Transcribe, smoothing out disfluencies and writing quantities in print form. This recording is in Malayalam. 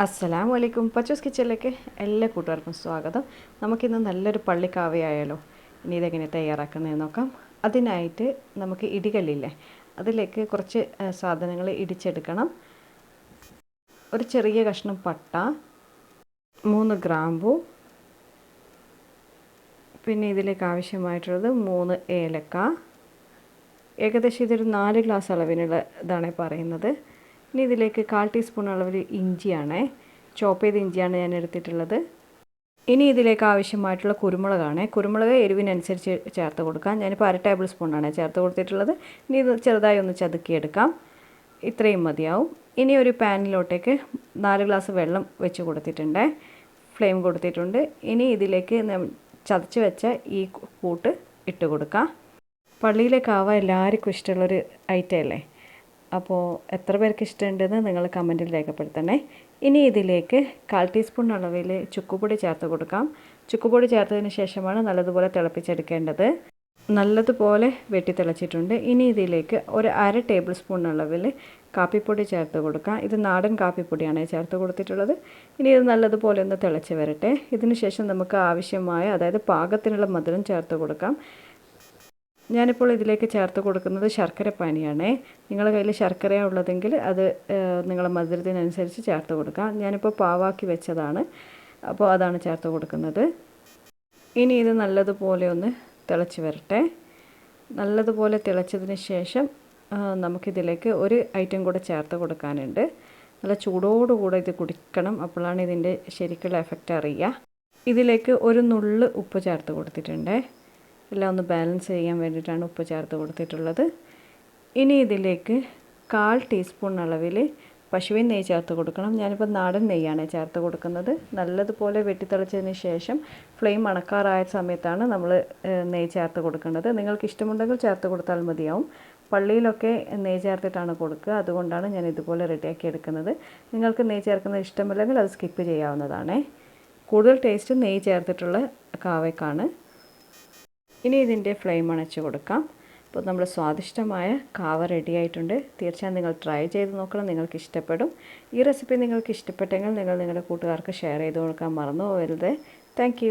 അസ്സലാമു അലൈക്കും. പച്ചൂസ് കിച്ചണിലേക്ക് എല്ലാ കൂട്ടുകാർക്കും സ്വാഗതം. നമുക്കിന്ന് നല്ലൊരു പള്ളിക്കാവയായാലോ. ഇനി ഇതെങ്ങനെ തയ്യാറാക്കുന്നതെന്ന് നോക്കാം. അതിനായിട്ട് നമുക്ക് ഇടികല്ലില്ലേ, അതിലേക്ക് കുറച്ച് സാധനങ്ങൾ ഇടിച്ചെടുക്കണം. ഒരു ചെറിയ കഷ്ണം പട്ട, 3 ഗ്രാമ്പു, പിന്നെ ഇതിലേക്ക് ആവശ്യമായിട്ടുള്ളത് 3 ഏലക്ക. ഏകദേശം ഇതൊരു 4 ഗ്ലാസ് അളവിനുള്ള ഇതാണ് പറയുന്നത്. ഇനി ഇതിലേക്ക് 1/4 ടീസ്പൂൺ അളവിൽ ഇഞ്ചിയാണ്, ചോപ്പ് ചെയ്ത ഇഞ്ചിയാണ് ഞാൻ എടുത്തിട്ടുള്ളത്. ഇനി ഇതിലേക്ക് ആവശ്യമായിട്ടുള്ള കുരുമുളകാണ്. കുരുമുളക് എരിവിനനുസരിച്ച് ചേർത്ത് കൊടുക്കാം. ഞാനിപ്പോൾ 1/2 ടേബിൾ സ്പൂണാണ് ചേർത്ത് കൊടുത്തിട്ടുള്ളത്. ഇനി ഇത് ചെറുതായി ഒന്ന് ചതുക്കിയെടുക്കാം. ഇത്രയും മതിയാവും. ഇനി ഒരു പാനിലോട്ടേക്ക് 4 ഗ്ലാസ് വെള്ളം വെച്ച് കൊടുത്തിട്ടുണ്ട്, ഫ്ലെയിം കൊടുത്തിട്ടുണ്ട്. ഇനി ഇതിലേക്ക് ചതച്ച് വെച്ച ഈ കൂട്ട് ഇട്ട് കൊടുക്കാം. പള്ളിയിലെ കാവ എല്ലാവർക്കും ഇഷ്ടമുള്ളൊരു ഐറ്റം അല്ലേ. അപ്പോൾ എത്ര പേർക്ക് ഇഷ്ടമുണ്ടെന്ന് നിങ്ങൾ കമൻറ്റിൽ രേഖപ്പെടുത്തണേ. ഇനി ഇതിലേക്ക് 1/4 ടീസ്പൂൺ അളവിൽ ചുക്കുപൊടി ചേർത്ത് കൊടുക്കാം. ചുക്കുപൊടി ചേർത്തതിന് ശേഷമാണ് നല്ലതുപോലെ തിളപ്പിച്ചെടുക്കേണ്ടത്. നല്ലതുപോലെ വെട്ടി തിളച്ചിട്ടുണ്ട്. ഇനി ഇതിലേക്ക് ഒരു 1/2 ടേബിൾ സ്പൂൺ അളവിൽ കാപ്പിപ്പൊടി ചേർത്ത് കൊടുക്കാം. ഇത് നാടൻ കാപ്പിപ്പൊടിയാണ് ചേർത്ത് കൊടുത്തിട്ടുള്ളത്. ഇനി ഇത് നല്ലതുപോലെ ഒന്ന് തിളച്ച് വരട്ടെ. ഇതിന് ശേഷം നമുക്ക് ആവശ്യമായ, അതായത് പാകത്തിനുള്ള മധുരം ചേർത്ത് കൊടുക്കാം. ഞാനിപ്പോൾ ഇതിലേക്ക് ചേർത്ത് കൊടുക്കുന്നത് ശർക്കര പാനിയാണ്. നിങ്ങളുടെ കയ്യിൽ ശർക്കരയാണ് ഉള്ളതെങ്കിൽ അത് നിങ്ങളുടെ മധുരത്തിനനുസരിച്ച് ചേർത്ത് കൊടുക്കാം. ഞാനിപ്പോൾ പാവാക്കി വെച്ചതാണ്, അപ്പോൾ അതാണ് ചേർത്ത് കൊടുക്കുന്നത്. ഇനി ഇത് നല്ലതുപോലെ ഒന്ന് തിളച്ച് വരട്ടെ. നല്ലതുപോലെ തിളച്ചതിന് ശേഷം നമുക്കിതിലേക്ക് ഒരു ഐറ്റം കൂടെ ചേർത്ത് കൊടുക്കാനുണ്ട്. നല്ല ചൂടോടുകൂടെ ഇത് കുടിക്കണം, അപ്പോഴാണ് ഇതിൻ്റെ ശരിക്കുള്ള എഫക്റ്റ് അറിയുക. ഇതിലേക്ക് ഒരു നുള്ള് ഉപ്പ് ചേർത്ത് കൊടുത്തിട്ടുണ്ട്. എല്ലാം ഒന്ന് ബാലൻസ് ചെയ്യാൻ വേണ്ടിയിട്ടാണ് ഉപ്പ് ചേർത്ത് കൊടുത്തിട്ടുള്ളത്. ഇനി ഇതിലേക്ക് 1/4 ടീസ്പൂൺ അളവിൽ പശുവിൻ നെയ്യ് ചേർത്ത് കൊടുക്കണം. ഞാനിപ്പോൾ നാടൻ നെയ്യാണ് ചേർത്ത് കൊടുക്കുന്നത്. നല്ലതുപോലെ വെട്ടിത്തിളച്ചതിന് ശേഷം ഫ്ലെയിം അണക്കാറായ സമയത്താണ് നമ്മൾ നെയ്യ് ചേർത്ത് കൊടുക്കേണ്ടത്. നിങ്ങൾക്ക് ഇഷ്ടമുണ്ടെങ്കിൽ ചേർത്ത് കൊടുത്താൽ മതിയാവും. പള്ളിയിലൊക്കെ നെയ്യ് ചേർത്തിട്ടാണ് കൊടുക്കുക, അതുകൊണ്ടാണ് ഞാൻ ഇതുപോലെ റെഡിയാക്കി എടുക്കുന്നത്. നിങ്ങൾക്ക് നെയ്യ് ചേർക്കുന്നത് ഇഷ്ടമില്ലെങ്കിൽ അത് സ്കിപ്പ് ചെയ്യാവുന്നതാണ്. കൂടുതൽ ടേസ്റ്റ് നെയ്യ് ചേർത്തിട്ടുള്ള കാവയ്ക്കാണ്. ഇനി ഇതിൻ്റെ ഫ്ലെയിം അണച്ച് കൊടുക്കാം. അപ്പോൾ നമ്മുടെ സ്വാദിഷ്ടമായ കാവ റെഡി ആയിട്ടുണ്ട്. തീർച്ചയായും നിങ്ങൾ ട്രൈ ചെയ്ത് നോക്കണം, നിങ്ങൾക്ക് ഇഷ്ടപ്പെടും. ഈ റെസിപ്പി നിങ്ങൾക്ക് ഇഷ്ടപ്പെട്ടെങ്കിൽ നിങ്ങൾ നിങ്ങളുടെ കൂട്ടുകാർക്ക് ഷെയർ ചെയ്ത് കൊടുക്കാൻ മറന്നു പോകരുത്. താങ്ക്